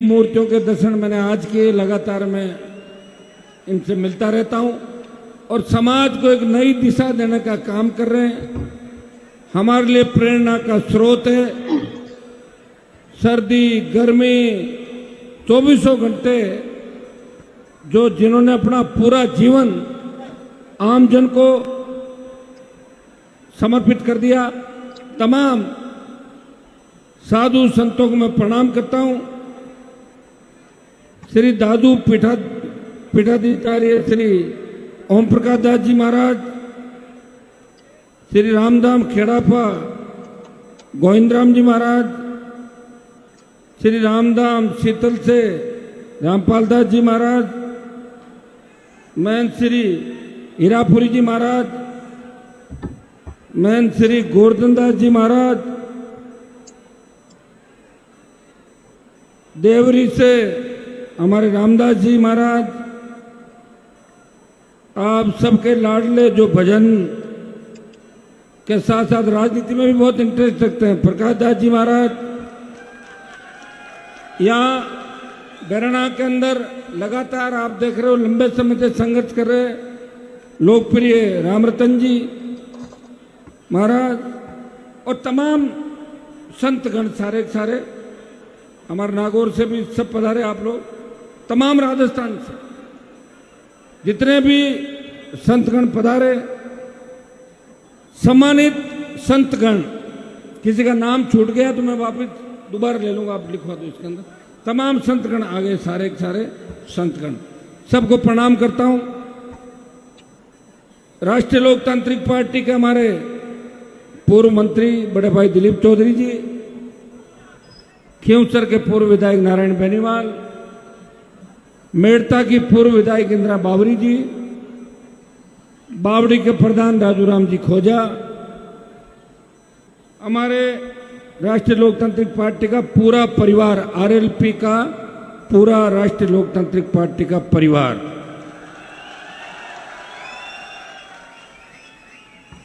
मूर्तियों के दर्शन मैंने आज किए। लगातार मैं इनसे मिलता रहता हूं और समाज को एक नई दिशा देने का काम कर रहे हैं। हमारे लिए प्रेरणा का स्रोत है। सर्दी गर्मी 24 घंटे जो जिन्होंने अपना पूरा जीवन आमजन को समर्पित कर दिया, तमाम साधु संतों को मैं प्रणाम करता हूं। श्री दादू पीठाधिकारी श्री ओम प्रकाश दास जी महाराज, श्री रामधाम खेड़ापा गोविंदराम जी महाराज, श्री रामधाम शीतल से रामपाल दास जी महाराज, महंत श्री हीरापुरी जी महाराज, महंत श्री गोवर्धन दास जी महाराज, देवरी से हमारे रामदास जी महाराज, आप सबके लाडले जो भजन के साथ साथ राजनीति में भी बहुत इंटरेस्ट रखते हैं, प्रकाश दास जी महाराज, यहाँ बैरना के अंदर लगातार आप देख रहे हो लंबे समय से संघर्ष कर रहे लोकप्रिय रामरतन जी महाराज और तमाम संतगण सारे सारे, हमारे नागौर से भी सब पधारे आप लोग, तमाम राजस्थान से जितने भी संतगण पधारे, सम्मानित संतगण, किसी का नाम छूट गया तो मैं वापस दोबारा ले लूंगा, आप लिखवा दो इसके अंदर। तमाम संतगण आ गए, सारे सारे संतगण, सबको प्रणाम करता हूं। राष्ट्रीय लोकतांत्रिक पार्टी के हमारे पूर्व मंत्री बड़े भाई दिलीप चौधरी जी, खींवसर के पूर्व विधायक नारायण बेनीवाल, मेड़ता की पूर्व विधायक इंदिरा बावरी जी, बावड़ी के प्रधान राजू राम जी खोजा, हमारे राष्ट्रीय लोकतांत्रिक पार्टी का पूरा परिवार, आरएलपी का पूरा राष्ट्रीय लोकतांत्रिक पार्टी का परिवार,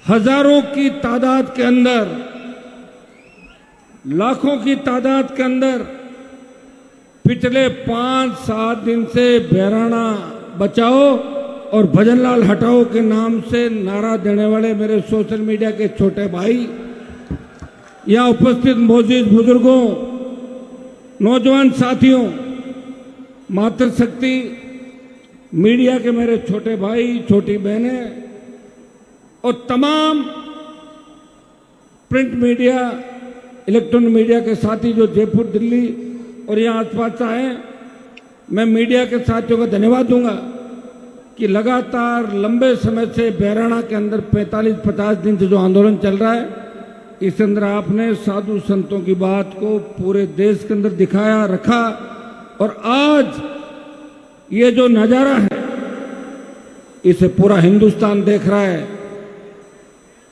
हजारों की तादाद के अंदर, लाखों की तादाद के अंदर पिछले 5-7 दिन से बैराना बचाओ और भजनलाल हटाओ के नाम से नारा देने वाले मेरे सोशल मीडिया के छोटे भाई, यहां उपस्थित मौजूद बुजुर्गों, नौजवान साथियों, मातृशक्ति मीडिया के मेरे छोटे भाई छोटी बहनें और तमाम प्रिंट मीडिया इलेक्ट्रॉनिक मीडिया के साथी जो जयपुर दिल्ली और यहाँ आसपास आए, मैं मीडिया के साथियों का धन्यवाद दूंगा कि लगातार लंबे समय से बैराना के अंदर 45-50 दिन से जो आंदोलन चल रहा है, इस अंदर आपने साधु संतों की बात को पूरे देश के अंदर दिखाया रखा और आज ये जो नजारा है इसे पूरा हिंदुस्तान देख रहा है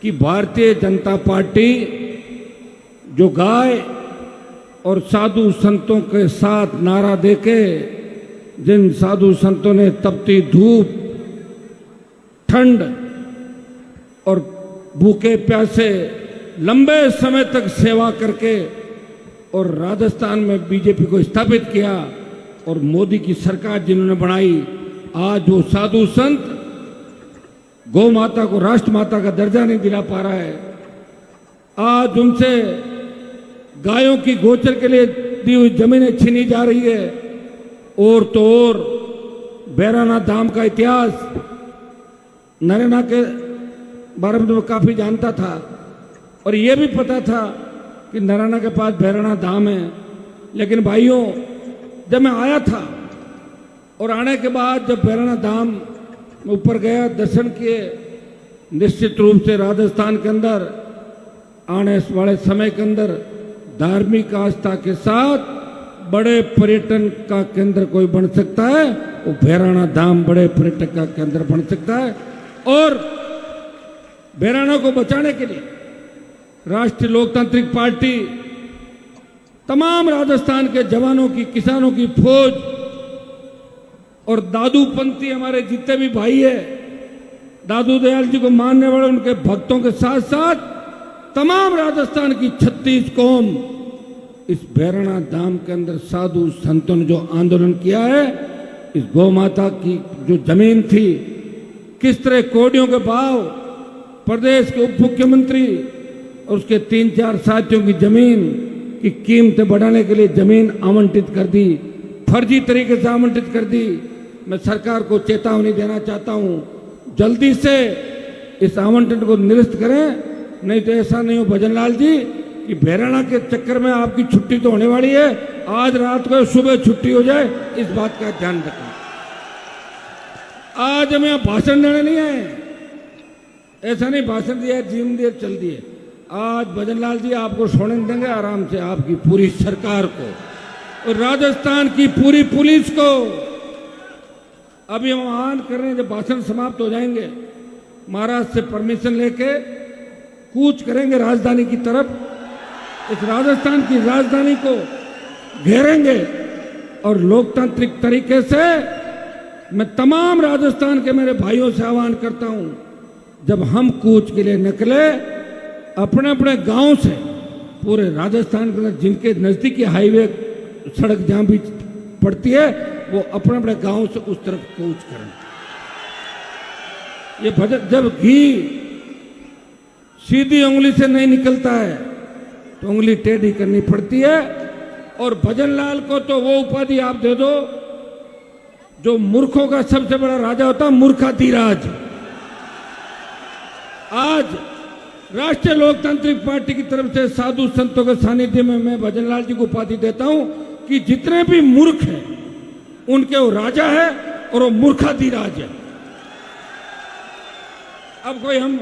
कि भारतीय जनता पार्टी जो गाय और साधु संतों के साथ नारा देके, जिन साधु संतों ने तपती धूप, ठंड और भूखे प्यासे लंबे समय तक सेवा करके और राजस्थान में बीजेपी को स्थापित किया और मोदी की सरकार जिन्होंने बनाई, आज वो साधु संत गौ माता को राष्ट्रमाता का दर्जा नहीं दिला पा रहा है, आज उनसे गायों की गोचर के लिए दी हुई जमीनें छीनी जा रही है। और तो और बैराना धाम का इतिहास नरेना के बारे में तो मैं काफी जानता था और ये भी पता था कि नरेना के पास बैराना धाम है, लेकिन भाइयों जब मैं आया था और आने के बाद जब बैराना धाम ऊपर गया, दर्शन किए, निश्चित रूप से राजस्थान के अंदर आने वाले समय के अंदर धार्मिक आस्था के साथ बड़े पर्यटन का केंद्र कोई बन सकता है, वो बैराना धाम बड़े पर्यटक का केंद्र बन सकता है। और बैराना को बचाने के लिए राष्ट्रीय लोकतांत्रिक पार्टी तमाम राजस्थान के जवानों की, किसानों की फौज और दादूपंथी हमारे जितने भी भाई है, दादू दयाल जी को मानने वाले उनके भक्तों के साथ साथ तमाम राजस्थान की 36 कौम इस भैरवनाथ धाम के अंदर साधु संतों ने जो आंदोलन किया है, इस गौ माता की जो जमीन थी, किस तरह कोड़ियों के भाव प्रदेश के उप मुख्यमंत्री और उसके 3-4 साथियों की जमीन की कीमतें बढ़ाने के लिए जमीन आवंटित कर दी, फर्जी तरीके से आवंटित कर दी। मैं सरकार को चेतावनी देना चाहता हूं, जल्दी से इस आवंटन को निरस्त करें, नहीं तो ऐसा नहीं हो भजनलाल जी कि भैरवनाथ के चक्कर में आपकी छुट्टी तो होने वाली है, आज रात को सुबह छुट्टी हो जाए, इस बात का ध्यान रखें। आज हम यहाँ भाषण देने नहीं आए, ऐसा नहीं भाषण दिया जीवन दिए चल दिए। आज भजनलाल जी आपको सोने देंगे आराम से, आपकी पूरी सरकार को और राजस्थान की पूरी पुलिस को। अभी हम आह्वान कर रहे हैं, जब भाषण समाप्त हो जाएंगे महाराज से परमिशन लेके कूच करेंगे राजधानी की तरफ, इस राजस्थान की राजधानी को घेरेंगे और लोकतांत्रिक तरीके से मैं तमाम राजस्थान के मेरे भाइयों से आह्वान करता हूं, जब हम कूच के लिए निकले अपने अपने गांव से, पूरे राजस्थान के अंदर जिनके नजदीकी हाईवे सड़क जहां भी पड़ती है वो अपने अपने गांव से उस तरफ कूच करें। ये भजन, जब घी सीधी उंगली से नहीं निकलता है तो उंगली टेढ़ी करनी पड़ती है। और भजनलाल को तो वो उपाधि आप दे दो जो मूर्खों का सबसे बड़ा राजा होता, मूर्खाधिराज। आज राष्ट्रीय लोकतांत्रिक पार्टी की तरफ से साधु संतों के सानिध्य में मैं भजनलाल जी को उपाधि देता हूं कि जितने भी मूर्ख हैं उनके वो राजा है और वो मूर्खाधिराज है। अब कोई हम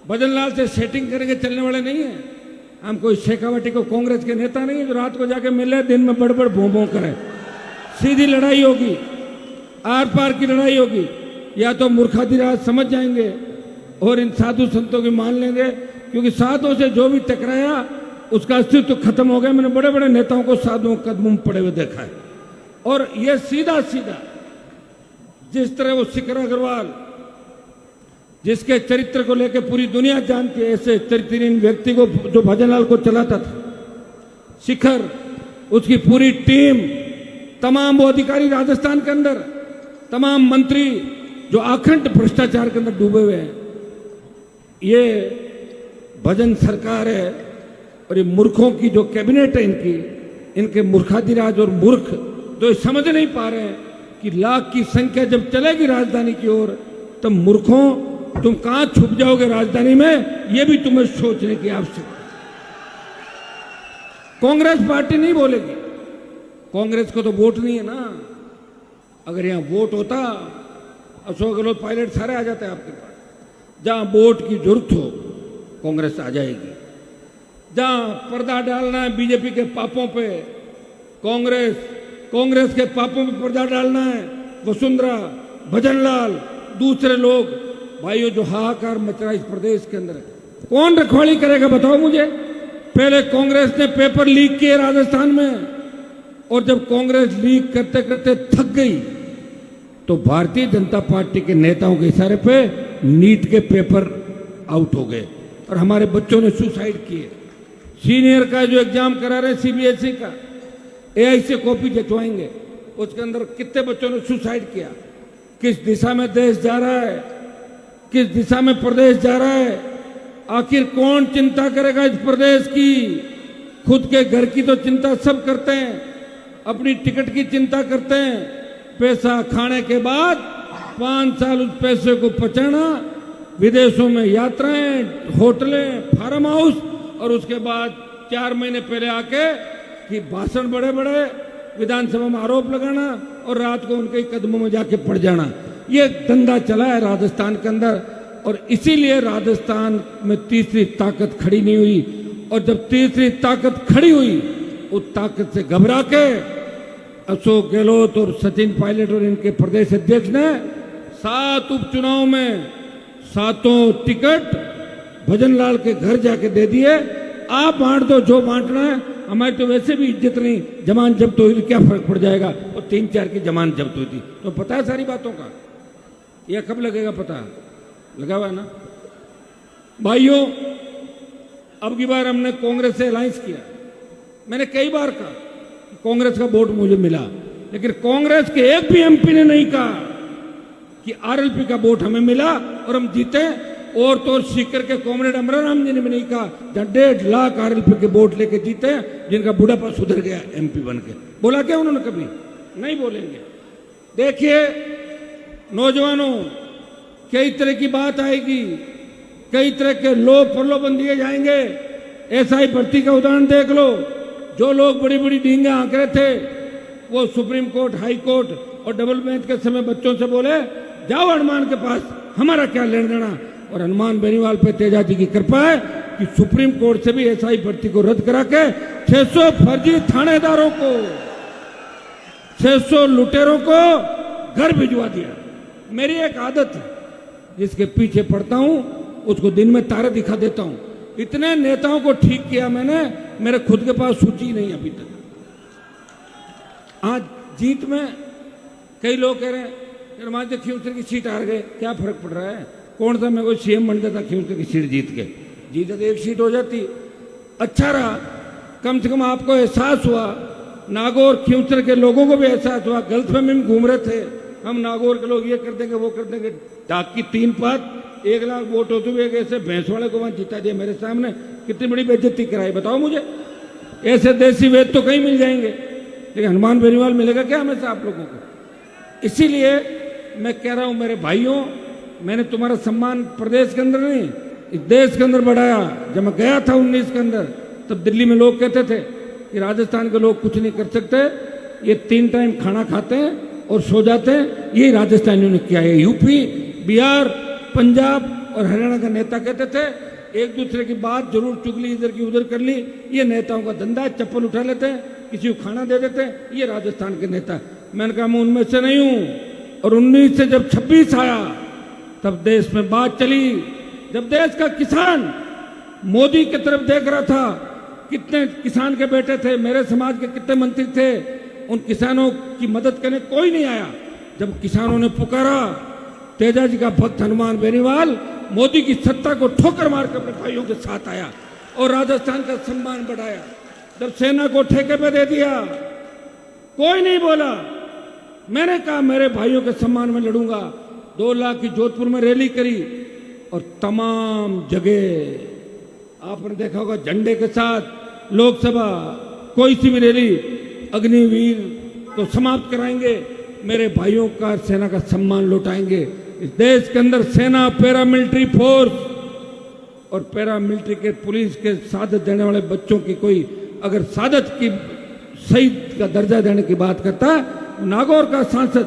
भजनलाल से सेटिंग करके चलने वाले नहीं है, हम कोई शेखावटी को कांग्रेस के नेता नहीं है जो रात को जाके मिले दिन में बड़बड़ भों भों करे। सीधी लड़ाई होगी, आर पार की लड़ाई होगी, या तो मूर्खाधिराज समझ जाएंगे और इन साधु संतों की मान लेंगे, क्योंकि साधुओं से जो भी टकराया उसका अस्तित्व खत्म हो गया। मैंने बड़े बड़े नेताओं को साधुओं के कदमों में पड़े हुए देखा है। और ये सीधा सीधा जिस तरह वो शिखर अग्रवाल, जिसके चरित्र को लेकर पूरी दुनिया जानती है, ऐसे चरित्रहीन व्यक्ति को जो भजनलाल को चलाता था, शिखर, उसकी पूरी टीम, तमाम वो अधिकारी राजस्थान के अंदर, तमाम मंत्री जो अखंड भ्रष्टाचार के अंदर डूबे हुए हैं, ये भजन सरकार है। और ये मूर्खों की जो कैबिनेट है इनकी, इनके मूर्खाधिराज और मूर्ख जो समझ नहीं पा रहे हैं कि लाख की संख्या जब चलेगी राजधानी की ओर, तब मूर्खों तुम कहां छुप जाओगे राजधानी में, यह भी तुम्हें सोचने की आवश्यकता। कांग्रेस पार्टी नहीं बोलेगी, कांग्रेस को तो वोट नहीं है ना। अगर यहां वोट होता, अशोक गहलोत पायलट सारे आ जाते हैं आपके पास। जहां वोट की जरूरत हो कांग्रेस आ जाएगी, जहां पर्दा डालना है बीजेपी के पापों पे, कांग्रेस के पापों पे पर्दा डालना है, वसुंधरा, भजनलाल, दूसरे लोग, भाइयों जो हाहाकार मच रहा है इस प्रदेश के अंदर, कौन रखवाली करेगा बताओ मुझे। पहले कांग्रेस ने पेपर लीक किए राजस्थान में, और जब कांग्रेस लीक करते करते थक गई तो भारतीय जनता पार्टी के नेताओं के इशारे पे नीट के पेपर आउट हो गए और हमारे बच्चों ने सुसाइड किए। सीनियर का जो एग्जाम करा रहे सीबीएसई का, एआई से कॉपी जचवाएंगे, उसके अंदर कितने बच्चों ने सुसाइड किया। किस दिशा में देश जा रहा है, किस दिशा में प्रदेश जा रहा है, आखिर कौन चिंता करेगा इस प्रदेश की। खुद के घर की तो चिंता सब करते हैं, अपनी टिकट की चिंता करते हैं, पैसा खाने के बाद 5 साल उस पैसे को पचाना, विदेशों में यात्राएं, होटलें, फार्म हाउस, और उसके बाद 4 महीने पहले आके कि भाषण बड़े बड़े, विधानसभा में आरोप लगाना और रात को उनके कदमों में जाके पड़ जाना। ये धंधा चला है राजस्थान के अंदर, और इसीलिए राजस्थान में तीसरी ताकत खड़ी नहीं हुई। और जब तीसरी ताकत खड़ी हुई, उस ताकत से घबरा के अशोक गहलोत और सचिन पायलट और इनके प्रदेश अध्यक्ष ने 7 उपचुनाव में 7 टिकट भजनलाल के घर जाके दे दिए। आप बांट दो जो बांटना है, हमारी तो वैसे भी इज्जत नहीं, जमानत जब्त हुई, क्या फर्क पड़ जाएगा। और 3-4 की जमानत जब्त हुई थी, तो पता है सारी बातों का। यह कब लगेगा पता लगा हुआ है ना भाइयों। अब की बार हमने कांग्रेस से अलायंस किया, मैंने कई बार कहा कांग्रेस का वोट मुझे मिला, लेकिन कांग्रेस के एक भी एमपी ने नहीं कहा कि आरएलपी का वोट हमें मिला और हम जीते। और तो सीकर के कॉमरेड अमराराम जी ने भी नहीं कहा, जहां 1.5 लाख आरएलपी के वोट लेके जीते, जिनका बुढ़ापा सुधर गया एमपी बन के। बोला क्या उन्होंने? कभी नहीं बोलेंगे। देखिए नौजवानों, कई तरह की बात आएगी, कई तरह के लोग प्रलोभन दिए जाएंगे। एसआई भर्ती का उदाहरण देख लो। जो लोग बड़ी बड़ी डींगे आंक रहे थे, वो सुप्रीम कोर्ट, हाई कोर्ट और डबल बेंच के समय बच्चों से बोले जाओ हनुमान के पास, हमारा क्या लेना देना। और हनुमान बेनीवाल पे तेजा जी की कृपा है कि सुप्रीम कोर्ट से भी एसआई भर्ती को रद्द करा के 600 फर्जी थानेदारों को, 600 लुटेरों को घर भिजवा दिया। मेरी एक आदत है, जिसके पीछे पड़ता हूं उसको दिन में तारे दिखा देता हूं। इतने नेताओं को ठीक किया मैंने, मेरे खुद के पास सूची नहीं अभी तक। आज जीत में कई लोग कह रहे हैं हनुमान जी खींवसर की सीट हार गए, क्या फर्क पड़ रहा है? कौन सा मेरे को सीएम बन जाता खींवसर की सीट जीत के? जीते तो एक सीट हो जाती, अच्छा रहा। कम से कम आपको एहसास हुआ, नागौर खींवसर के लोगों को भी एहसास हुआ। गलतफहमी में घूम रहे थे हम, नागौर के लोग ये कर देंगे वो कर देंगे। डाक की 3 पात 1 लाख वोट होते हुए एक ऐसे भैंस वाले को वहां जीता दिया मेरे सामने। कितनी बड़ी बेइज्जती कराई बताओ मुझे। ऐसे देसी वेद तो कहीं मिल जाएंगे, लेकिन हनुमान बेनीवाल मिलेगा क्या हमेशा आप लोगों को? इसीलिए मैं कह रहा हूं मेरे भाइयों, मैंने तुम्हारा सम्मान प्रदेश के अंदर नहीं, इस देश के अंदर बढ़ाया। जब मैं गया था 19 के अंदर, तब दिल्ली में लोग कहते थे कि राजस्थान के लोग कुछ नहीं कर सकते, ये 3 टाइम खाना खाते हैं और सो जाते हैं। यही राजस्थानियों ने किया है। यूपी, बिहार, पंजाब और हरियाणा का नेता कहते थे एक दूसरे की बात जरूर चुगली, इधर की उधर कर ली। ये नेताओं का धंधा है, चप्पल उठा लेते हैं, किसी को खाना दे देते हैं। ये राजस्थान के नेता। मैंने कहा मैं उनमें से नहीं हूं। और 19 से जब 26 आया, तब देश में बात चली। जब देश का किसान मोदी की तरफ देख रहा था, कितने किसान के बेटे थे, मेरे समाज के कितने मंत्री थे, उन किसानों की मदद करने कोई नहीं आया। जब किसानों ने पुकारा, तेजा जी का भक्त हनुमान बेनीवाल मोदी की सत्ता को ठोकर मारकर अपने भाइयों के साथ आया और राजस्थान का सम्मान बढ़ाया। जब सेना को ठेके पे दे दिया, कोई नहीं बोला। मैंने कहा मेरे भाइयों के सम्मान में लड़ूंगा। 2 लाख की जोधपुर में रैली करी और तमाम जगह आपने देखा होगा झंडे के साथ लोकसभा, कोई सी भी रैली, अग्निवीर तो समाप्त कराएंगे, मेरे भाइयों का सेना का सम्मान लौटाएंगे। इस देश के अंदर सेना, पैरामिलिट्री फोर्स और पैरामिलिट्री के पुलिस के सादत देने वाले बच्चों की कोई अगर सादत की शहीद का दर्जा देने की बात करता है, नागौर का सांसद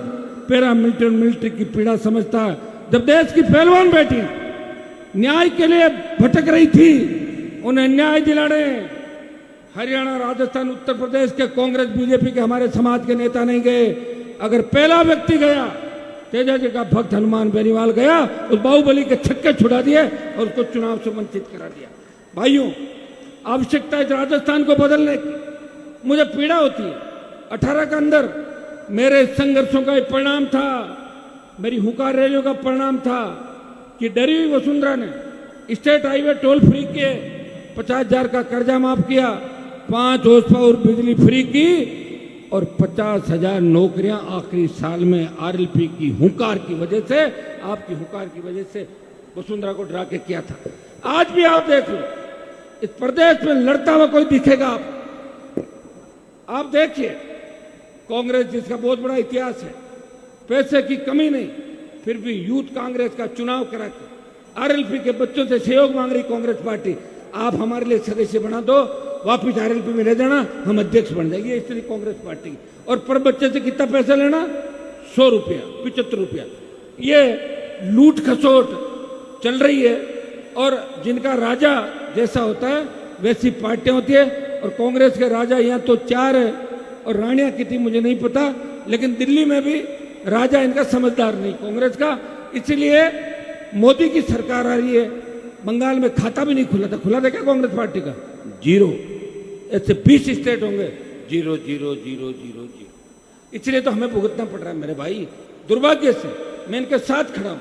पैरामिलिट्री और मिलिट्री की पीड़ा समझता है। जब देश की पहलवान बेटी न्याय के लिए भटक रही थी, उन्हें न्याय दिलाने हरियाणा, राजस्थान, उत्तर प्रदेश के कांग्रेस, बीजेपी के हमारे समाज के नेता नहीं गए। अगर पहला व्यक्ति गया, तेजा जी का भक्त हनुमान बेनीवाल गया, उस बाहुबली के छक्के छुड़ा दिए और उसको चुनाव से वंचित करा दिया। भाइयों, आवश्यकता है राजस्थान को बदलने की। मुझे पीड़ा होती है। 18 के अंदर मेरे संघर्षों का एक परिणाम था, मेरी हुंकार रैलियों का परिणाम था कि डरी हुई वसुंधरा ने स्टेट हाईवे टोल फ्री किए, 50,000 का कर्जा माफ किया, 5 हॉर्स पावर बिजली फ्री की और 50,000 नौकरियां आखिरी साल में आरएलपी की हुंकार की वजह से, आपकी हुंकार की वजह से वसुंधरा को डरा के किया था। आज भी आप देख लो, इस प्रदेश में लड़ता हुआ कोई दिखेगा आप देखिए। कांग्रेस जिसका बहुत बड़ा इतिहास है, पैसे की कमी नहीं, फिर भी यूथ कांग्रेस का चुनाव करा के आरएलपी के बच्चों से सहयोग मांग रही कांग्रेस पार्टी। आप हमारे लिए सदस्य बना दो, वापिस आरएलपी में ले जाना, हम अध्यक्ष बन जाएंगे। इस तरह कांग्रेस पार्टी की। और पर बच्चे से कितना पैसा लेना? 100 रुपया, 75 रुपया। ये लूट खसोट चल रही है। और जिनका राजा जैसा होता है वैसी पार्टियां होती है। और कांग्रेस के राजा यहाँ तो 4 है और रानियां कितनी मुझे नहीं पता, लेकिन दिल्ली में भी राजा इनका समझदार नहीं कांग्रेस का। इसीलिए मोदी की सरकार आ रही है। बंगाल में खाता भी नहीं खुला था, खुला था क्या कांग्रेस पार्टी का? 0। ऐसे 20 स्टेट होंगे, 0 0 0 0 0। इसलिए तो हमें भुगतना पड़ रहा है मेरे भाई। दुर्भाग्य से मैं इनके साथ खड़ा हूं।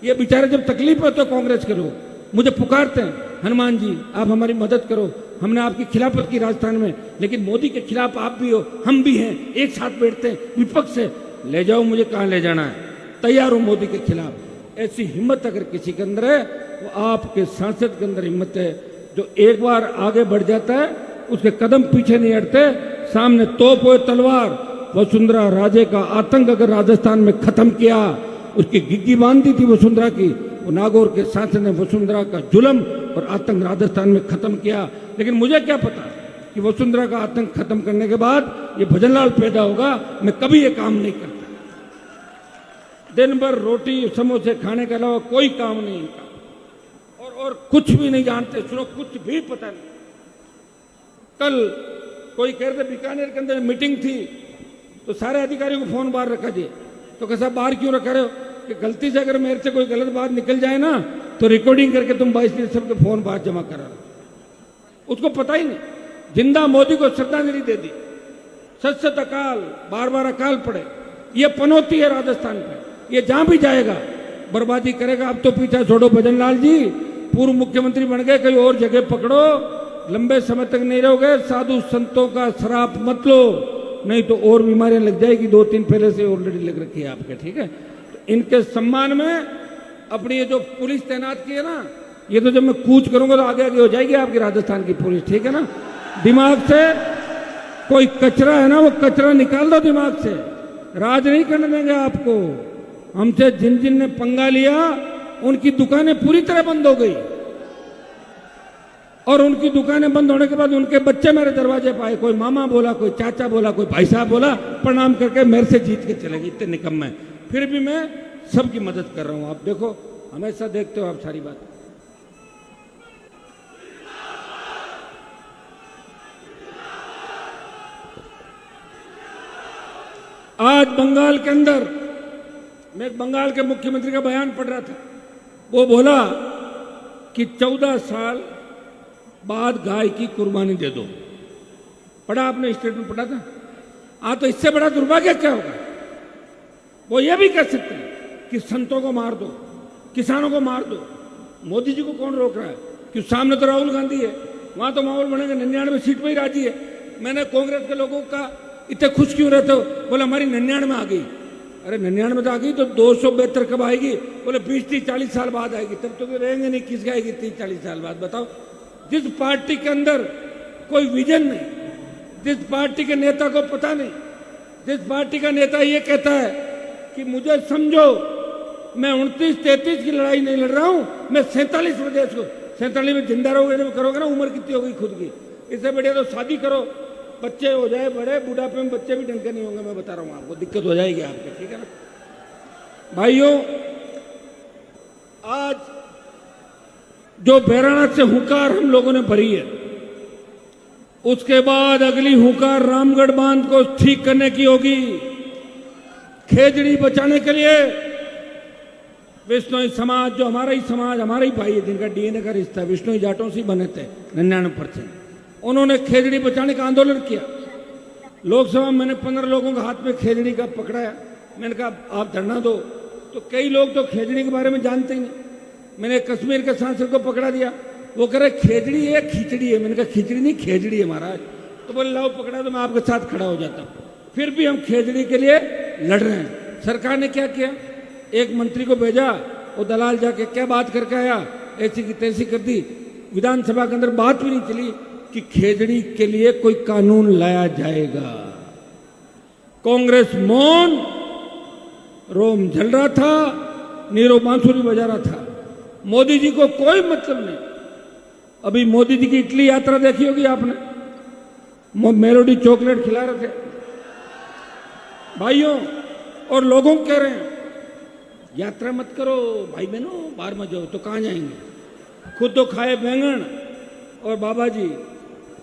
ये बेचारे जब तकलीफ में तो कांग्रेस के लोग मुझे पुकारते हैं, हनुमान जी आप हमारी मदद करो, हमने आपकी खिलाफत की राजस्थान में, लेकिन मोदी के खिलाफ आप भी हो, हम भी हैं, एक साथ बैठते हैं विपक्ष से, ले जाओ मुझे कहाँ ले जाना है, तैयार हूं मोदी के खिलाफ। ऐसी हिम्मत अगर किसी के अंदर है, वो आपके सांसद के अंदर हिम्मत है, जो एक बार आगे बढ़ जाता है उसके कदम पीछे नहीं हटते, सामने तोप हो तलवार। वसुंधरा राजे का आतंक अगर राजस्थान में खत्म किया, उसकी गिग्गी बांधी थी वसुंधरा की, वो नागौर के सांसद ने वसुंधरा का जुल्म और आतंक राजस्थान में खत्म किया। लेकिन मुझे क्या पता कि वसुंधरा का आतंक खत्म करने के बाद ये भजनलाल पैदा होगा। मैं कभी ये काम नहीं करता, दिन भर रोटी समोसे खाने के अलावा कोई काम नहीं इनका, और कुछ भी नहीं जानते, सुनो कुछ भी पता नहीं। कल कोई कह रहे थे बीकानेर के अंदर मीटिंग थी, तो सारे अधिकारियों को फोन बाहर रखा दिए, तो कैसा बाहर क्यों रखा रहे हो कि गलती से अगर मेरे से कोई गलत बात निकल जाए ना तो रिकॉर्डिंग करके तुम 22 दिन सबके फोन बाहर जमा करा। उसको पता ही नहीं, जिंदा मोदी को श्रद्धांजलि दे दी, सत सत अकाल, बार बार अकाल पड़े। ये पनौती है राजस्थान पे, ये जहां भी जाएगा बर्बादी करेगा। अब तो पीछा छोड़ो भजनलाल जी, पूर्व मुख्यमंत्री बन गए, कहीं और जगह पकड़ो, लंबे समय तक नहीं रहोगे। साधु संतों का शराब मत लो, नहीं तो और बीमारियां लग जाएगी, 2-3 पहले से ऑलरेडी लग रखी है आपके, ठीक है। तो इनके सम्मान में अपनी ये जो पुलिस तैनात की है ना, ये तो जब मैं कूच करूंगा तो आगे आगे हो जाएगी आपकी राजस्थान की पुलिस, ठीक है ना। दिमाग से कोई कचरा है ना, वो कचरा निकाल दो दिमाग से, राज नहीं करने देंगे आपको। हमसे जिन जिन ने पंगा लिया उनकी दुकानें पूरी तरह बंद हो गई, और उनकी दुकानें बंद होने के बाद उनके बच्चे मेरे दरवाजे पर आए, कोई मामा बोला, कोई चाचा बोला, कोई भाई साहब बोला, प्रणाम करके मेरे से जीत के चले गए, इतने निकम्मे। फिर भी मैं सबकी मदद कर रहा हूं। आप देखो, हमेशा देखते हो आप सारी बात। आज बंगाल के अंदर मैं एक बंगाल के मुख्यमंत्री का बयान पढ़ रहा था, वो बोला कि 14 साल बाद गाय की कुर्बानी दे दो। पढ़ा आपने, स्टेटमेंट पढ़ा था? हाँ, तो इससे बड़ा दुर्भाग्य क्या होगा? वो ये भी कह सकते हैं कि संतों को मार दो, किसानों को मार दो। मोदी जी को कौन रोक रहा है? कि सामने तो राहुल गांधी है, वहां तो माहौल बनेगा, 99 सीट पर ही राजी है। मैंने कांग्रेस के लोगों का इतने खुश क्यों रहते हो? बोला हमारी 99 में आ गई। अरे 99 में तो आ गई, तो 272 कब आएगी? बोले 20-30-40 साल बाद आएगी। तब तो रहेंगे नहीं, किस आएगी 30-40 साल बाद? बताओ। जिस पार्टी के अंदर कोई विजन नहीं, जिस पार्टी के नेता को पता नहीं, जिस पार्टी का नेता ये कहता है कि मुझे समझो, मैं 29-33 की लड़ाई नहीं लड़ रहा हूं, मैं 47 प्रदेश को, 47 में जिंदा रहोगे, करोगे ना, उम्र कितनी हो गई खुद की, इससे बढ़िया तो शादी करो, बच्चे हो जाए बड़े, बुढ़ापे में बच्चे भी ढंग के नहीं होंगे। मैं बता रहा हूं आपको, दिक्कत हो जाएगी आपके, ठीक है ना भाइयों। आज जो बैराना से हुंकार हम लोगों ने भरी है, उसके बाद अगली हुंकार रामगढ़ बांध को ठीक करने की होगी। खेजड़ी बचाने के लिए विष्णोई समाज, जो हमारा ही समाज, हमारा ही भाई है, जिनका डीएनए का रिश्ता, विष्णोई जाटों से बने थे 99%, उन्होंने खेजड़ी बचाने का आंदोलन किया। लोकसभा में मैंने 15 लोगों के हाथ में खेजड़ी का पकड़ाया, मैंने कहा आप धरना दो, तो कई लोग तो खेजड़ी के बारे में जानते ही नहीं। मैंने कश्मीर के सांसद को पकड़ा दिया, वो कह रहे खेजड़ी है खिचड़ी है। मैंने कहा खिचड़ी नहीं, खेजड़ी है महाराज। तो बोले लाओ पकड़ा, तो मैं आपके साथ खड़ा हो जाता हूं। फिर भी हम खेजड़ी के लिए लड़ रहे हैं। सरकार ने क्या किया, एक मंत्री को भेजा, वो दलाल जाके क्या बात करके आया, ऐसी की तैसी कर दी। विधानसभा के अंदर बात भी नहीं चली कि खेजड़ी के लिए कोई कानून लाया जाएगा। कांग्रेस मौन, रोम जल रहा था, नीरव बांसुरी बजा रहा था। मोदी जी को कोई मतलब नहीं। अभी मोदी जी की इटली यात्रा देखी होगी आपने, मेलोडी चॉकलेट खिला रहे थे भाइयों, और लोगों को कह रहे हैं यात्रा मत करो भाई बहनों, बाहर मत जाओ। तो कहां जाएंगे? खुद तो खाए बैंगन और बाबा जी,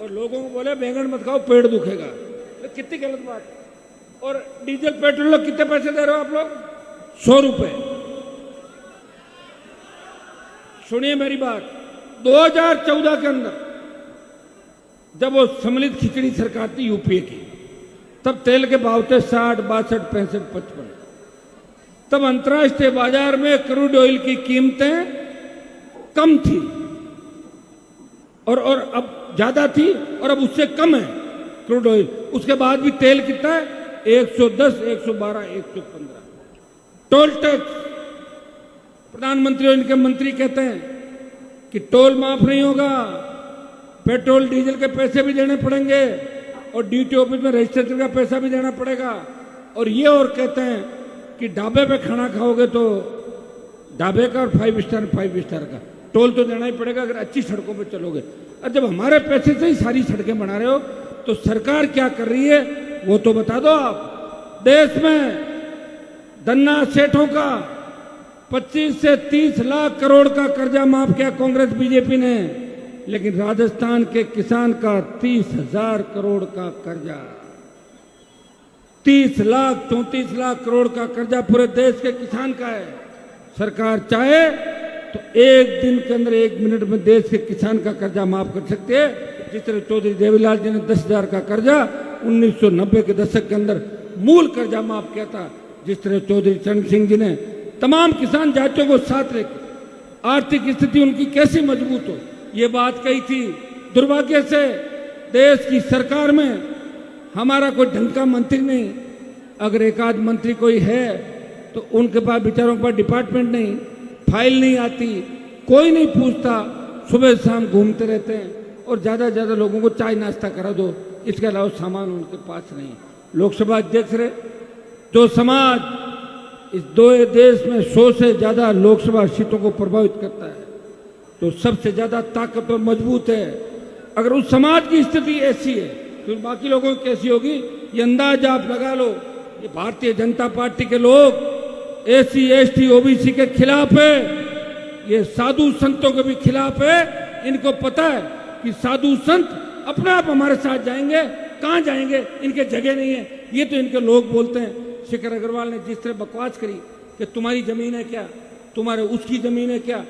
और लोगों को बोले बैंगन मत खाओ पेट दुखेगा। तो कितनी गलत बात है। और डीजल पेट्रोल लोग कितने पैसे दे रहे हो आप लोग? 100 रुपए। सुनिए मेरी बात, 2014 के अंदर जब वो सम्मिलित खिचड़ी सरकार थी यूपीए की, तब तेल के भाव थे 60, 62, 65, 55। तब अंतर्राष्ट्रीय बाजार में क्रूड ऑयल की कीमतें कम थी और अब ज्यादा थी और अब उससे कम है क्रूड ऑयल। उसके बाद भी तेल कितना है? 110, 112, 115। टोल टैक्स, प्रधानमंत्री और इनके मंत्री कहते हैं कि टोल माफ नहीं होगा, पेट्रोल डीजल के पैसे भी देने पड़ेंगे और ड्यूटी ऑफिस में रजिस्ट्रेशन का पैसा भी देना पड़ेगा। और ये और कहते हैं कि ढाबे पे खाना खाओगे तो ढाबे का और 5 स्टार का टोल तो देना ही पड़ेगा अगर अच्छी सड़कों पे चलोगे। और जब हमारे पैसे से ही सारी सड़कें बना रहे हो तो सरकार क्या कर रही है वो तो बता दो आप। देश में धन्ना सेठों का 25 से 30 लाख करोड़ का कर्जा माफ किया कांग्रेस बीजेपी ने, लेकिन राजस्थान के किसान का 30,000 करोड़ का कर्जा, 30 लाख 34 लाख करोड़ का कर्जा पूरे देश के किसान का है। सरकार चाहे तो एक दिन के अंदर 1 मिनट में देश के किसान का कर्जा माफ कर सकते हैं। जिस तरह चौधरी देवीलाल जी ने 10,000 का कर्जा 1990 के दशक के अंदर मूल कर्जा माफ किया था, जिस तरह चौधरी चरण सिंह जी ने तमाम किसान जातियों को साथ लेकर आर्थिक स्थिति उनकी कैसी मजबूत हो ये बात कही थी। दुर्भाग्य से देश की सरकार में हमारा कोई ढंग का मंत्री नहीं, अगर एक आध मंत्री कोई है तो उनके पास बेचारों के पास डिपार्टमेंट नहीं, फाइल नहीं आती, कोई नहीं पूछता, सुबह शाम घूमते रहते हैं और ज्यादा ज्यादा लोगों को चाय नाश्ता करा दो, इसके अलावा सामान उनके पास नहीं। लोकसभा अध्यक्ष रहे, जो समाज इस दो देश में 100 से ज्यादा लोकसभा सीटों को प्रभावित करता है, तो सबसे ज्यादा ताकतवर मजबूत है, अगर उस समाज की स्थिति ऐसी है तो बाकी लोगों की कैसी होगी ये अंदाज आप लगा लो। ये भारतीय जनता पार्टी के लोग SC, ST, OBC के खिलाफ है, ये साधु संतों के भी खिलाफ है। इनको पता है कि साधु संत अपने आप हमारे साथ जाएंगे, कहां जाएंगे, इनके जगह नहीं है। ये तो इनके लोग बोलते हैं। शेखर अग्रवाल ने जिस तरह बकवास करी कि तुम्हारी जमीन है क्या, तुम्हारे उसकी जमीन है क्या,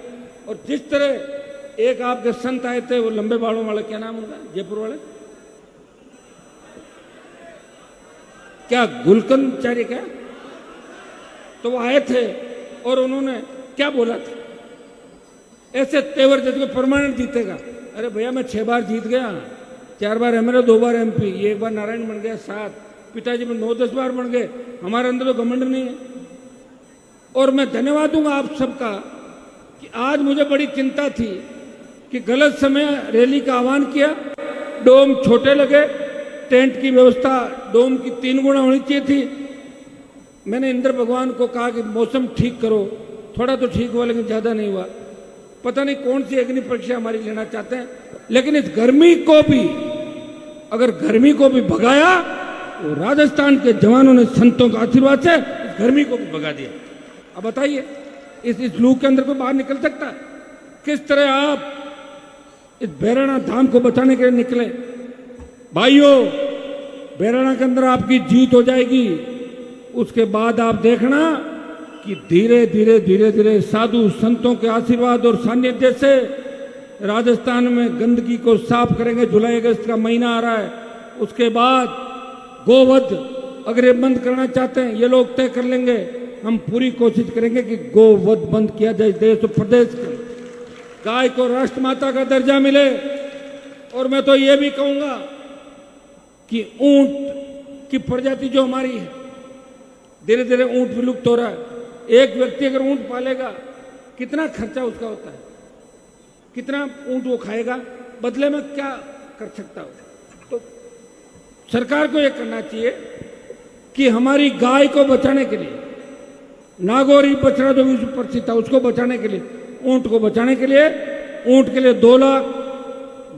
और जिस तरह एक आपके संत आए थे वो लंबे बालों वाले, क्या नाम उनका, जयपुर वाले, क्या गुलकंदाचार्य क्या, तो वो आए थे और उन्होंने क्या बोला था, ऐसे तेवर जैसे परमानेंट जीतेगा। अरे भैया मैं 6 बार जीत गया, 4 बार MLA, 2 बार MP, 1 बार नारायण बन गया, 7 पिताजी में 9-10 बार बन गए। हमारे अंदर तो घमंड नहीं है। और मैं धन्यवाद दूंगा आप सबका कि आज मुझे बड़ी चिंता थी कि गलत समय रैली का आह्वान किया, डोम छोटे लगे, टेंट की व्यवस्था डोम की 3 गुना होनी चाहिए थी। मैंने इंद्र भगवान को कहा कि मौसम ठीक करो, थोड़ा तो ठीक हुआ लेकिन ज्यादा नहीं हुआ। पता नहीं कौन सी अग्नि परीक्षा हमारी लेना चाहते हैं, लेकिन इस गर्मी को भी, अगर गर्मी को भी भगाया तो राजस्थान के जवानों ने संतों का आशीर्वाद से इस गर्मी को भी भगा दिया। अब बताइए इस लू के अंदर कोई बाहर निकल सकता है? किस तरह आप इस बैराणा धाम को बचाने के लिए निकले। भाइयों, बैराणा के अंदर आपकी जीत हो जाएगी, उसके बाद आप देखना कि धीरे धीरे धीरे धीरे साधु संतों के आशीर्वाद और सानिध्य से राजस्थान में गंदगी को साफ करेंगे। जुलाई अगस्त का महीना आ रहा है, उसके बाद गोवध अगर ये बंद करना चाहते हैं ये लोग तय कर लेंगे। हम पूरी कोशिश करेंगे कि गोवध बंद किया जाए। देश और प्रदेश के गाय को राष्ट्रमाता का दर्जा मिले। और मैं तो ये भी कहूंगा कि ऊंट की प्रजाति जो हमारी है, धीरे धीरे ऊंट विलुप्त हो रहा है। एक व्यक्ति अगर ऊंट पालेगा कितना खर्चा उसका होता है, कितना ऊंट वो खाएगा, बदले में क्या कर सकता हो। तो सरकार को यह करना चाहिए कि हमारी गाय को बचाने के लिए, नागौरी बछड़ा जो विश्व प्रसिद्ध था उसको बचाने के लिए, ऊंट को बचाने के लिए, ऊंट के लिए 2 लाख,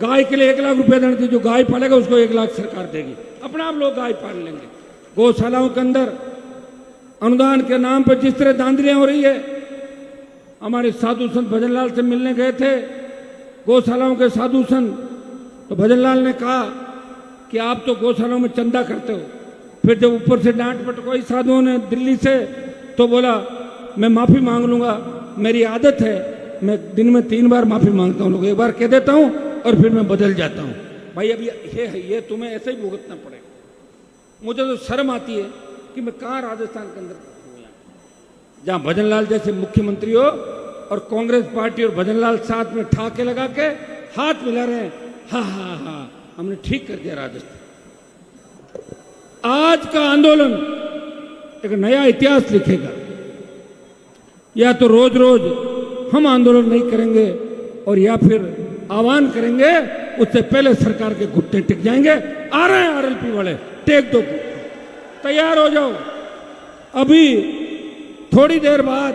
गाय के लिए 1 लाख रुपया देना चाहिए। जो गाय पालेगा उसको 1 लाख सरकार देगी, अपना आप लोग गाय पाल लेंगे। गौशालाओं के अंदर अनुदान के नाम पर जिस तरह धांधलियां हो रही है, हमारे साधु संत भजनलाल से मिलने गए थे गौशालाओं के साधु संत, तो भजनलाल ने कहा कि आप तो गौशालाओं में चंदा करते हो। फिर जब ऊपर से डांट पटकोई साधुओं ने दिल्ली से, तो बोला मैं माफी मांग लूंगा, मेरी आदत है, मैं दिन में 3 बार माफी मांगता हूं। लोग 1 बार कह देता हूं और फिर मैं बदल जाता हूं। भाई अब ये तुम्हें ऐसे ही भुगतना पड़ेगा। मुझे तो शर्म आती है कि मैं कहाँ राजस्थान के अंदर हूँ, जहाँ भजनलाल जैसे मुख्यमंत्री हो और कांग्रेस पार्टी और भजनलाल साथ में ठाके लगा के हाथ मिला रहे हैं, हा हा हा, हमने ठीक कर दिया राजस्थान। आज का आंदोलन एक नया इतिहास लिखेगा। या तो रोज रोज हम आंदोलन नहीं करेंगे और या फिर आह्वान करेंगे, उससे पहले सरकार के घुटने टिक जाएंगे। आ रहे हैं आरएलपी वाले, टेक दो, तैयार हो जाओ। अभी थोड़ी देर बाद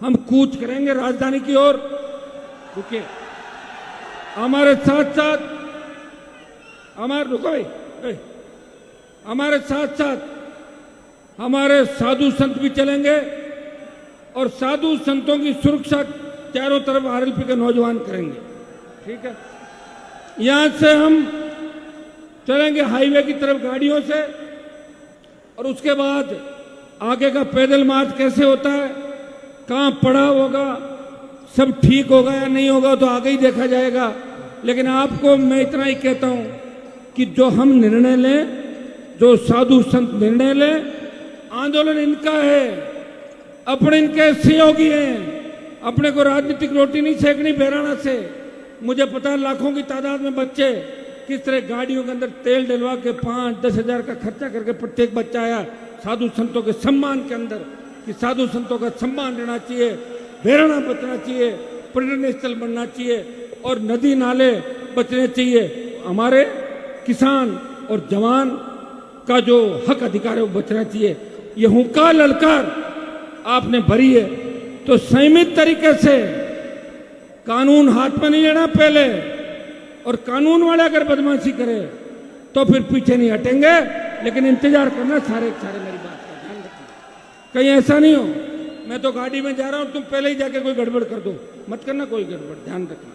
हम कूच करेंगे राजधानी की ओर। रुकिए, हमारे साथ साथ रुको भाई, हमारे साथ साथ हमारे साधु संत भी चलेंगे और साधु संतों की सुरक्षा चारों तरफ आरएलपी के नौजवान करेंगे। ठीक है, यहां से हम चलेंगे हाईवे की तरफ गाड़ियों से, और उसके बाद आगे का पैदल मार्च कैसे होता है, कहां पड़ा होगा, सब ठीक होगा या नहीं होगा तो आगे ही देखा जाएगा। लेकिन आपको मैं इतना ही कहता हूं कि जो हम निर्णय लें, जो साधु संत निर्णय लें, आंदोलन इनका है, अपने इनके सहयोगी हैं। अपने को राजनीतिक रोटी नहीं सेकनी बहराना से। मुझे पता है लाखों की तादाद में बच्चे किस तरह गाड़ियों के अंदर तेल डलवा के 5-10 हजार का खर्चा करके प्रत्येक बच्चा आया साधु संतों के सम्मान के अंदर, कि साधु संतों का सम्मान रहना चाहिए, बहराना बचना चाहिए, पर्यटन स्थल बनना चाहिए और नदी नाले बचने चाहिए। हमारे किसान और जवान का जो हक अधिकार है वो बचना चाहिए। ये हुंकार ललकार आपने भरी है तो संयमित तरीके से, कानून हाथ में नहीं लेना पहले, और कानून वाले अगर बदमाशी करे तो फिर पीछे नहीं हटेंगे। लेकिन इंतजार करना सारे मेरी बात का ध्यान रखना। कहीं ऐसा नहीं हो मैं तो गाड़ी में जा रहा हूं, तुम पहले ही जाके कोई गड़बड़ कर दो, मत करना कोई गड़बड़, ध्यान रखना।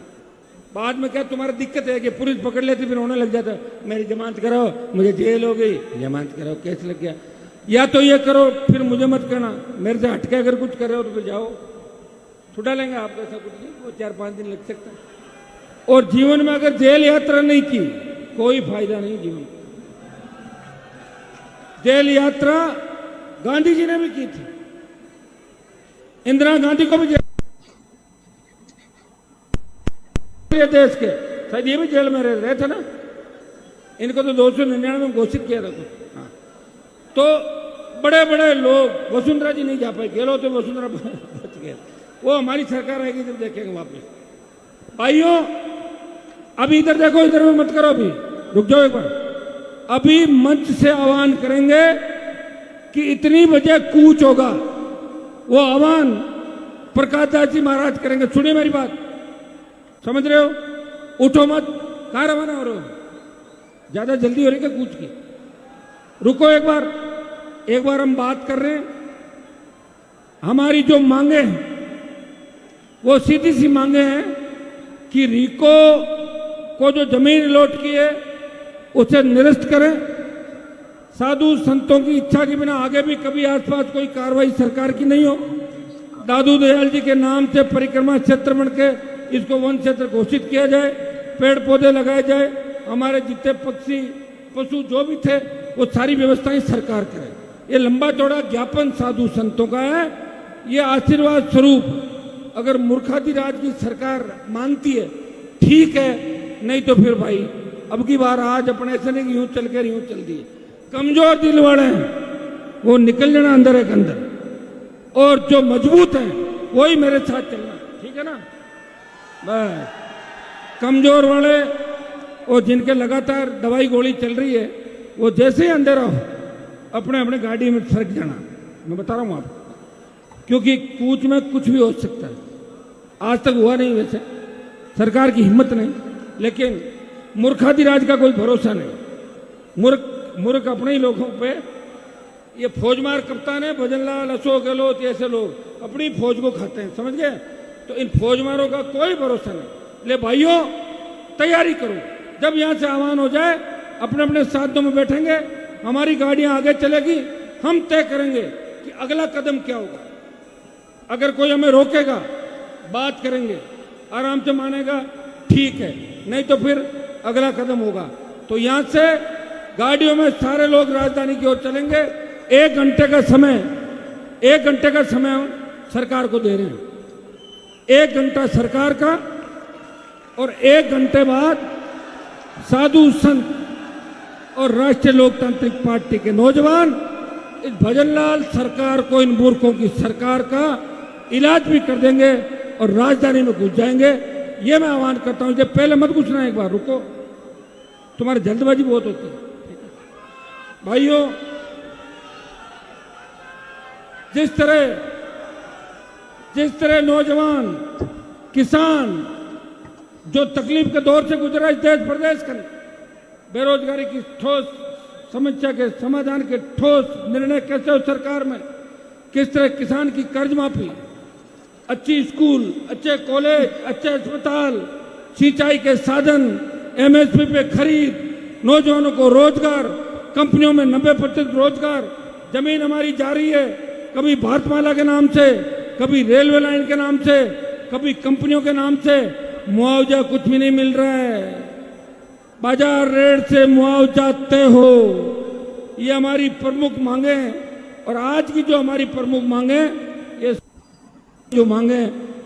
बाद में क्या तुम्हारी दिक्कत है कि पुलिस पकड़ लेती, फिर होने लग जाता मेरी जमानत कराओ, मुझे जेल हो गई, जमानत कराओ, केस लग गया। या तो ये करो, फिर मुझे मत करना, मेरे से हटके अगर कुछ कर रहे हो तो फिर जाओ, छुड़ा लेंगे आपको, ऐसा कुछ नहीं, वो 4-5 दिन लग सकता है। और जीवन में अगर जेल यात्रा नहीं की कोई फायदा नहीं जीवन में। जेल यात्रा गांधी जी ने भी की थी, इंदिरा गांधी को भी जेल, देश के शायद ये भी जेल में रह रहे थे ना, इनको तो 299 में घोषित किया था कुछ। हाँ, तो बड़े बड़े लोग, वसुंधरा जी नहीं जा पाए, गेलो तो वसुंधरा बच गए, वो हमारी सरकार आएगी जब देखेंगे वापस। भाइयों अभी इधर देखो, इधर में मत करो, अभी रुक जाओ एक बार। अभी मंच से आह्वान करेंगे कि इतनी बजे कूच होगा, वो आह्वान प्रकाश दास जी महाराज करेंगे। सुनिए मेरी बात, समझ रहे हो? उठो मत, कहां रवाना हो रहे हो? ज्यादा जल्दी हो रही क्या कूच की? रुको एक बार हम बात कर रहे हैं। हमारी जो मांगे हैं वो सीधी सी मांगे हैं कि रिको को जो जमीन अलॉट की है उसे निरस्त करें। साधु संतों की इच्छा के बिना आगे भी कभी आसपास कोई कार्रवाई सरकार की नहीं हो। दादू दयाल जी के नाम से परिक्रमा क्षेत्र बन के इसको वन क्षेत्र घोषित किया जाए, पेड़ पौधे लगाए जाए, हमारे जितने पक्षी पशु जो भी थे वो सारी व्यवस्थाएं सरकार करे। ये लंबा चौड़ा ज्ञापन साधु संतों का है। ये आशीर्वाद स्वरूप अगर मूर्खाधिराज की सरकार मानती है ठीक है, नहीं तो फिर भाई अब की बार आज अपने ऐसे नहीं यूं चल के यूं चल दिए। कमजोर दिल वाले हैं वो निकल जाना अंदर एक अंदर, और जो मजबूत हैं वही मेरे साथ चलना, ठीक है ना? बस कमजोर वाले और जिनके लगातार दवाई गोली चल रही है वो जैसे ही अंदर हो अपने अपने गाड़ी में सरक जाना। मैं बता रहा हूं आपको, क्योंकि कूच में कुछ भी हो सकता है। आज तक हुआ नहीं, वैसे सरकार की हिम्मत नहीं, लेकिन मूर्खाधिराज का कोई भरोसा नहीं। मूर्ख अपने ही लोगों पे, ये फौजमार कप्तान है भजनलाल, अशोक गहलोत, ऐसे लोग अपनी फौज को खाते हैं, समझ गए? तो इन फौजमारों का कोई भरोसा नहीं। ले भाइयों तैयारी करो, जब यहां से आह्वान हो जाए अपने अपने साधनों में बैठेंगे, हमारी गाड़ियां आगे चलेगी, हम तय करेंगे कि अगला कदम क्या होगा। अगर कोई हमें रोकेगा बात करेंगे, आराम से मानेगा ठीक है, नहीं तो फिर अगला कदम होगा। तो यहां से गाड़ियों में सारे लोग राजधानी की ओर चलेंगे। 1 घंटे का समय सरकार को दे रहे हैं। 1 घंटा सरकार का और 1 घंटे बाद साधु संत और राष्ट्रीय लोकतांत्रिक पार्टी के नौजवान इस भजनलाल सरकार को, इन मूर्खों की सरकार का इलाज भी कर देंगे और राजधानी में घुस जाएंगे। ये मैं आह्वान करता हूं। जब पहले मत घुसना, एक बार रुको, तुम्हारी जल्दबाजी बहुत होती है भाइयों। जिस तरह नौजवान किसान जो तकलीफ के दौर से गुजरा इस देश प्रदेश का, बेरोजगारी की ठोस समस्या के समाधान के ठोस निर्णय कैसे हो सरकार में, किस तरह किसान की कर्ज माफी, अच्छी स्कूल, अच्छे कॉलेज, अच्छे अस्पताल, सिंचाई के साधन, एमएसपी पे खरीद, नौजवानों को रोजगार, कंपनियों में 90% रोजगार, जमीन हमारी जा रही है, कभी भारतमाला के नाम से, कभी रेलवे लाइन के नाम से, कभी कंपनियों के नाम से, मुआवजा कुछ भी नहीं मिल रहा है। बाजार रेट से मुआवजा तय हो, ये हमारी प्रमुख मांगे हैं। और आज की जो हमारी प्रमुख मांगे, ये जो मांगे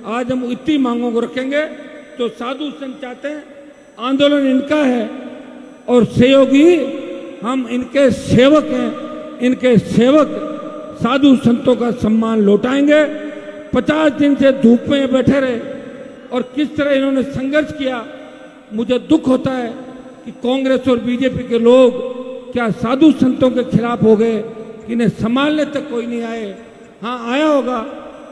आज हम इतनी मांगों को रखेंगे तो साधु संत चाहते हैं, आंदोलन इनका है और सहयोगी हम इनके सेवक हैं। इनके सेवक साधु संतों का सम्मान लौटाएंगे। 50 दिन से धूप में बैठे रहे और किस तरह इन्होंने संघर्ष किया। मुझे दुख होता है कि कांग्रेस और बीजेपी के लोग क्या साधु संतों के खिलाफ हो गए, इन्हें संभालने तक कोई नहीं आए। हाँ, आया होगा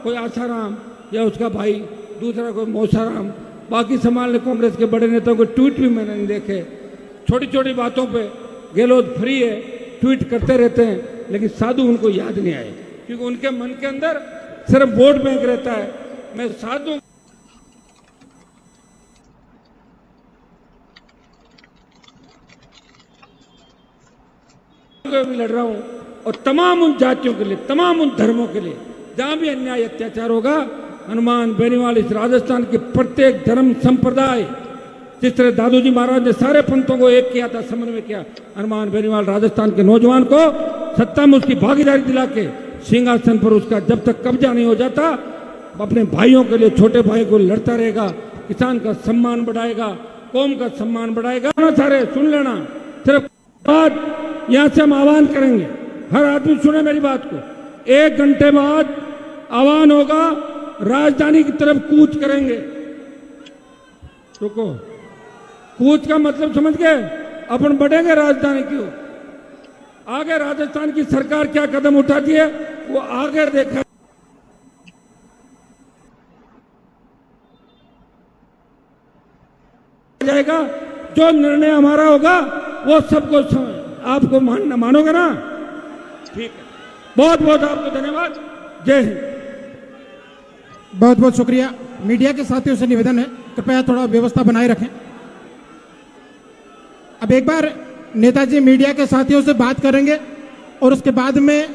कोई आसाराम या उसका भाई, दूसरा कोई मौसाराम, बाकी संभालने कांग्रेस के बड़े नेताओं के ट्वीट भी मैंने नहीं देखे। छोटी छोटी बातों पे गहलोत फ्री है, ट्वीट करते रहते हैं, लेकिन साधु उनको याद नहीं आए क्योंकि उनके मन के अंदर सिर्फ वोट बैंक रहता है। मैं साधु भी लड़ रहा हूं और तमाम उन जातियों के लिए, तमाम उन धर्मों के लिए जहां भी अन्याय अत्याचार होगा, हनुमान बेनीवाल इस राजस्थान के प्रत्येक धर्म संप्रदाय, जिस तरह दादूजी महाराज ने सारे पंथों को एक किया था, समन्वय किया, हनुमान बेनीवाल राजस्थान के नौजवान को सत्ता में उसकी भागीदारी दिला के सिंहासन पर उसका जब तक कब्जा नहीं हो जाता, अपने भाइयों के लिए, छोटे भाई को लड़ता रहेगा, किसान का सम्मान बढ़ाएगा, कौम का सम्मान बढ़ाएगा। सारे सुन लेना, सिर्फ बात यहां से हम आह्वान करेंगे, हर आदमी सुने मेरी बात को। 1 घंटे बाद आह्वान होगा, राजधानी की तरफ कूच करेंगे। रुको, कूच का मतलब समझ गए? अपन बढ़ेंगे राजधानी की ओर। आगे राजस्थान की सरकार क्या कदम उठाती है वो आगे देखा जाएगा। जो निर्णय हमारा होगा वो सबको आपको मानोगे ना? ठीक है, बहुत बहुत आपको धन्यवाद। जय हिंद। बहुत बहुत शुक्रिया। मीडिया के साथियों से निवेदन है, कृपया थोड़ा व्यवस्था बनाए रखें। अब एक बार नेताजी मीडिया के साथियों से बात करेंगे और उसके बाद में